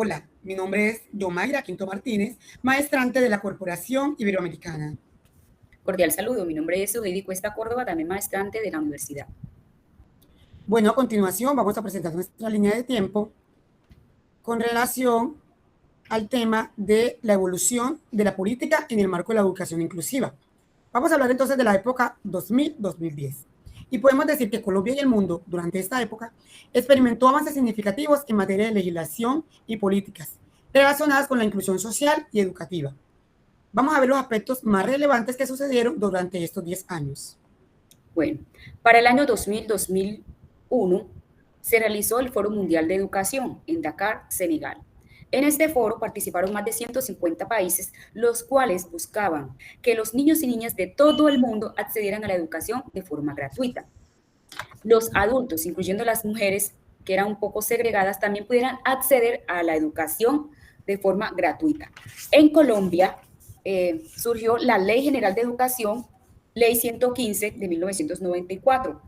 Hola, mi nombre es Yomaira Quinto Martínez, maestrante de la Corporación Iberoamericana. Cordial saludo, mi nombre es Heidi Cuesta Córdoba, también maestrante de la universidad. Bueno, a continuación vamos a presentar nuestra línea de tiempo con relación al tema de la evolución de la política en el marco de la educación inclusiva. Vamos a hablar entonces de la época 2000-2010. Y podemos decir que Colombia y el mundo durante esta época experimentó avances significativos en materia de legislación y políticas relacionadas con la inclusión social y educativa. Vamos a ver los aspectos más relevantes que sucedieron durante estos 10 años. Bueno, para el año 2000-2001 se realizó el Foro Mundial de Educación en Dakar, Senegal. En este foro participaron más de 150 países, los cuales buscaban que los niños y niñas de todo el mundo accedieran a la educación de forma gratuita. Los adultos, incluyendo las mujeres, que eran un poco segregadas, también pudieran acceder a la educación de forma gratuita. En Colombia surgió la Ley General de Educación, Ley 115 de 1994.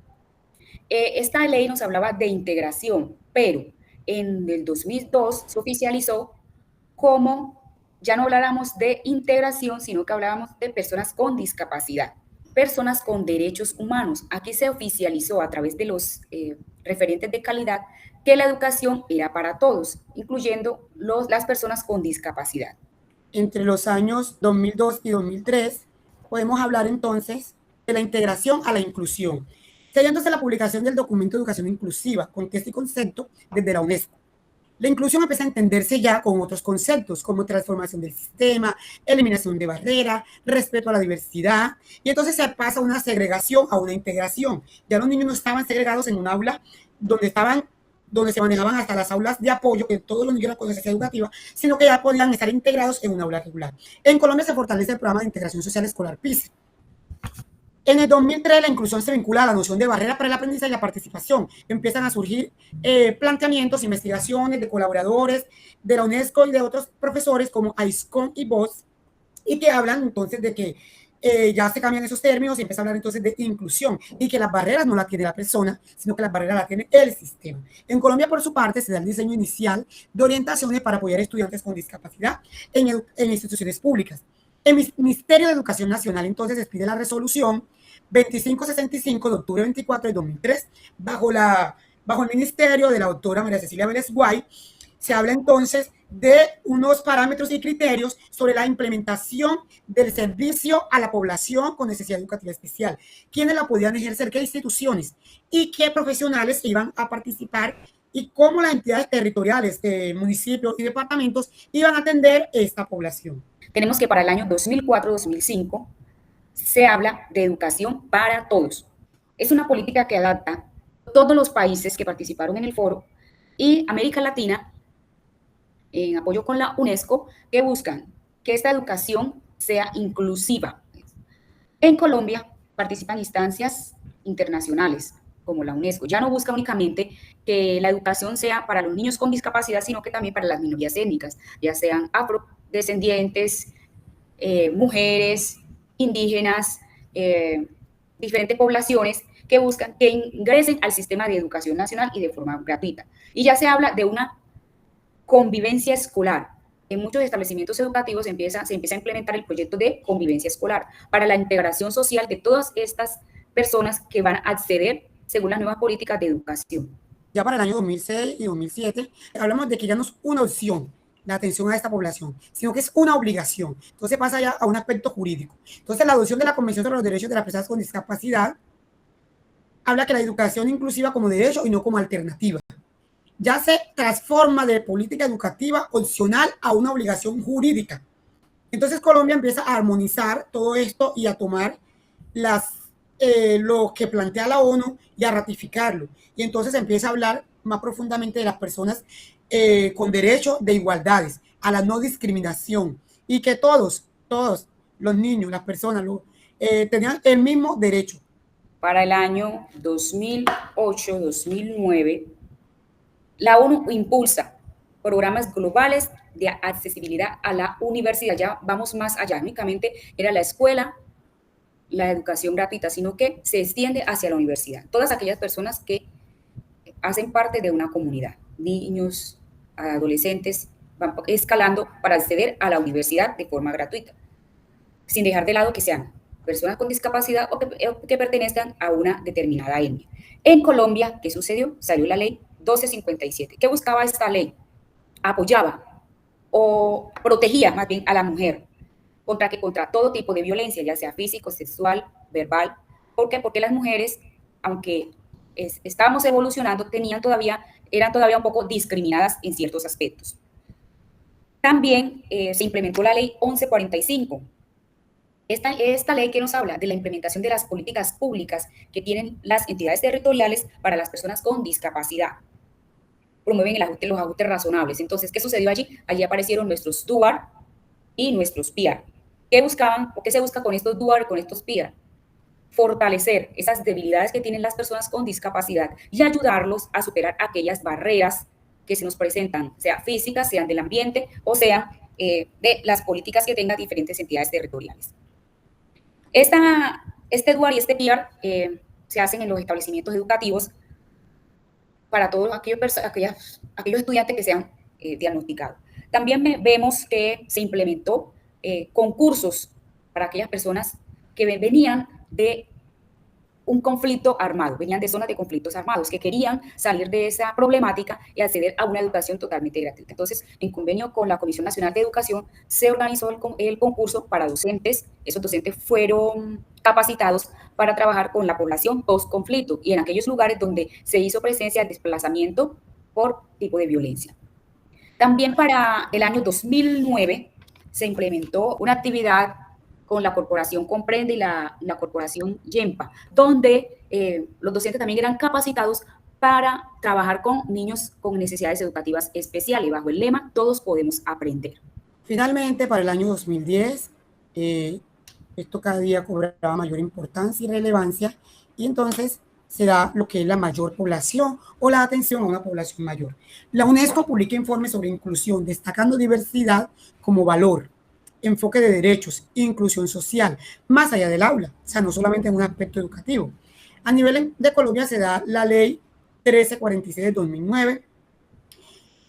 Esta ley nos hablaba de integración, pero en el 2002 se oficializó como ya no habláramos de integración, sino que hablábamos de personas con discapacidad, personas con derechos humanos. Aquí se oficializó a través de los referentes de calidad que la educación era para todos, incluyendo las personas con discapacidad. Entre los años 2002 y 2003 podemos hablar entonces de la integración a la inclusión, sellándose la publicación del documento de educación inclusiva, contexto y concepto desde la UNESCO. La inclusión empieza a entenderse ya con otros conceptos como transformación del sistema, eliminación de barreras, respeto a la diversidad, y entonces se pasa una segregación a una integración. Ya los niños no estaban segregados en un aula donde se manejaban hasta las aulas de apoyo, que todos los niños con necesidad educativa, sino que ya podían estar integrados en un aula regular. En Colombia se fortalece el programa de integración social escolar PISA. En el 2003 la inclusión se vincula a la noción de barrera para el aprendizaje y la participación. Empiezan a surgir planteamientos, investigaciones de colaboradores de la UNESCO y de otros profesores como AISCON y BOS, y que hablan entonces de que ya se cambian esos términos y empieza a hablar entonces de inclusión y que las barreras no las tiene la persona, sino que las barreras las tiene el sistema. En Colombia, por su parte, se da el diseño inicial de orientaciones para apoyar a estudiantes con discapacidad en instituciones públicas. El Ministerio de Educación Nacional entonces expide la resolución 2565 de octubre 24 de 2003 bajo el ministerio de la doctora María Cecilia Vélez Guay. Se habla entonces de unos parámetros y criterios sobre la implementación del servicio a la población con necesidad educativa especial, quiénes la podían ejercer, qué instituciones y qué profesionales iban a participar y cómo las entidades territoriales, municipios y departamentos iban a atender esta población. Tenemos que para el año 2004-2005 se habla de educación para todos. Es una política que adapta todos los países que participaron en el foro y América Latina, en apoyo con la UNESCO, que buscan que esta educación sea inclusiva. En Colombia participan instancias internacionales como la UNESCO. Ya no busca únicamente que la educación sea para los niños con discapacidad, sino que también para las minorías étnicas, ya sean afrodescendientes, mujeres, indígenas, diferentes poblaciones que buscan que ingresen al sistema de educación nacional y de forma gratuita. Y ya se habla de una convivencia escolar. En muchos establecimientos educativos se empieza a implementar el proyecto de convivencia escolar para la integración social de todas estas personas que van a acceder según las nuevas políticas de educación. Ya para el año 2006 y 2007 hablamos de que ya no es una opción la atención a esta población, sino que es una obligación. Entonces pasa ya a un aspecto jurídico. Entonces la adopción de la Convención sobre los Derechos de las Personas con Discapacidad habla que la educación inclusiva como derecho y no como alternativa. Ya se transforma de política educativa opcional a una obligación jurídica. Entonces Colombia empieza a armonizar todo esto y a tomar lo que plantea la ONU y a ratificarlo. Y entonces empieza a hablar más profundamente de las personas con derecho de igualdades, a la no discriminación y que todos los niños, las personas tenían el mismo derecho. Para el año 2008-2009, la ONU impulsa programas globales de accesibilidad a la universidad. Ya vamos más allá, únicamente era la escuela, la educación gratuita, sino que se extiende hacia la universidad. Todas aquellas personas que hacen parte de una comunidad, niños, adolescentes van escalando para acceder a la universidad de forma gratuita, sin dejar de lado que sean personas con discapacidad o que pertenezcan a una determinada etnia. En Colombia, ¿qué sucedió? Salió la ley 1257. ¿Qué buscaba esta ley? Apoyaba o protegía más bien a la mujer contra todo tipo de violencia, ya sea físico, sexual, verbal. ¿Por qué? Porque las mujeres, aunque estábamos evolucionando, eran todavía un poco discriminadas en ciertos aspectos. También se implementó la ley 1145. Esta ley que nos habla de la implementación de las políticas públicas que tienen las entidades territoriales para las personas con discapacidad. Promueven los ajustes razonables. Entonces, ¿qué sucedió allí? Allí aparecieron nuestros DUAR y nuestros PIAR. ¿Qué buscaban o qué se busca con estos DUAR, con estos PIAR? Fortalecer esas debilidades que tienen las personas con discapacidad y ayudarlos a superar aquellas barreras que se nos presentan, sea físicas, sean del ambiente o sean de las políticas que tengan diferentes entidades territoriales. Este DUAR y este PIAR se hacen en los establecimientos educativos para todos aquellos estudiantes que sean diagnosticados. También vemos que se implementó concursos para aquellas personas que venían de un conflicto armado, venían de zonas de conflictos armados, que querían salir de esa problemática y acceder a una educación totalmente gratuita. Entonces, en convenio con la Comisión Nacional de Educación, se organizó el concurso para docentes. Esos docentes fueron capacitados para trabajar con la población post-conflicto y en aquellos lugares donde se hizo presencia de desplazamiento por tipo de violencia. También para el año 2009 se implementó una actividad con la corporación Comprende y la corporación YEMPA, donde los docentes también eran capacitados para trabajar con niños con necesidades educativas especiales, bajo el lema Todos podemos aprender. Finalmente, para el año 2010, esto cada día cobraba mayor importancia y relevancia, y entonces se da lo que es la mayor población o la atención a una población mayor. La UNESCO publica informes sobre inclusión, destacando diversidad como valor, enfoque de derechos, inclusión social, más allá del aula, o sea, no solamente en un aspecto educativo. A nivel de Colombia se da la ley 1346 de 2009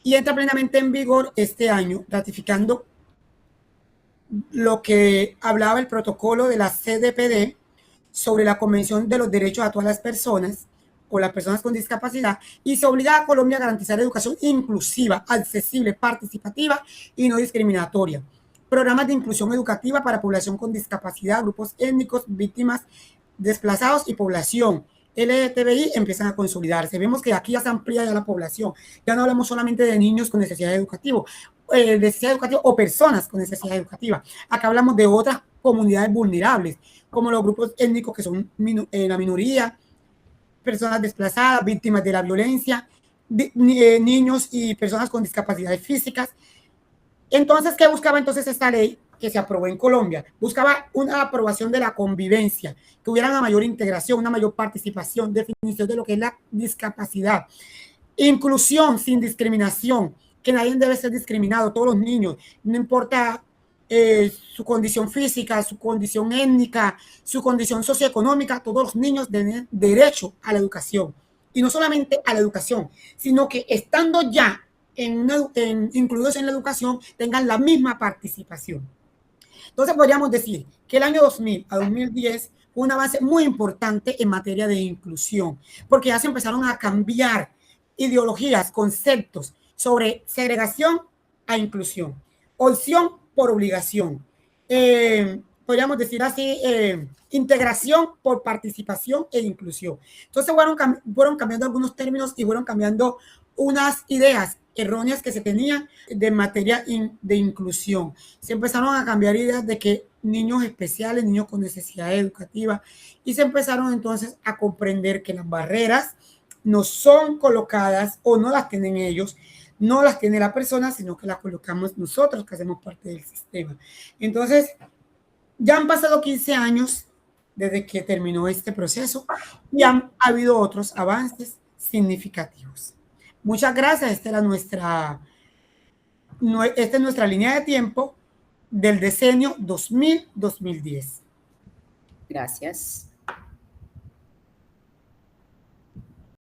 y entra plenamente en vigor este año, ratificando lo que hablaba el protocolo de la CDPD sobre la Convención de los Derechos a todas las personas o las personas con discapacidad, y se obliga a Colombia a garantizar educación inclusiva, accesible, participativa y no discriminatoria. Programas de inclusión educativa para población con discapacidad, grupos étnicos, víctimas, desplazados y población LGTBI empiezan a consolidarse. Vemos que aquí ya se amplía ya la población. Ya no hablamos solamente de niños con necesidad educativa o personas con necesidad educativa. Acá hablamos de otras comunidades vulnerables, como los grupos étnicos que son la minoría, personas desplazadas, víctimas de la violencia, niños y personas con discapacidades físicas. Entonces, ¿qué buscaba entonces esta ley que se aprobó en Colombia? Buscaba una aprobación de la convivencia, que hubiera una mayor integración, una mayor participación, definición de lo que es la discapacidad, inclusión sin discriminación, que nadie debe ser discriminado, todos los niños, no importa su condición física, su condición étnica, su condición socioeconómica, todos los niños tienen derecho a la educación. Y no solamente a la educación, sino que estando ya incluidos en la educación, tengan la misma participación. Entonces podríamos decir que el año 2000 a 2010 fue un avance muy importante en materia de inclusión, porque ya se empezaron a cambiar ideologías, conceptos sobre segregación a inclusión, opción por obligación, podríamos decir así, integración por participación e inclusión. Entonces fueron cambiando algunos términos y fueron cambiando unas ideas erróneas que se tenían de materia de inclusión. Se empezaron a cambiar ideas de que niños especiales, niños con necesidad educativa, y se empezaron entonces a comprender que las barreras no son colocadas o no las tienen ellos, no las tiene la persona, sino que las colocamos nosotros que hacemos parte del sistema. Entonces, ya han pasado 15 años desde que terminó este proceso y han habido otros avances significativos. Muchas gracias. Esta es nuestra línea de tiempo del decenio 2000-2010. Gracias.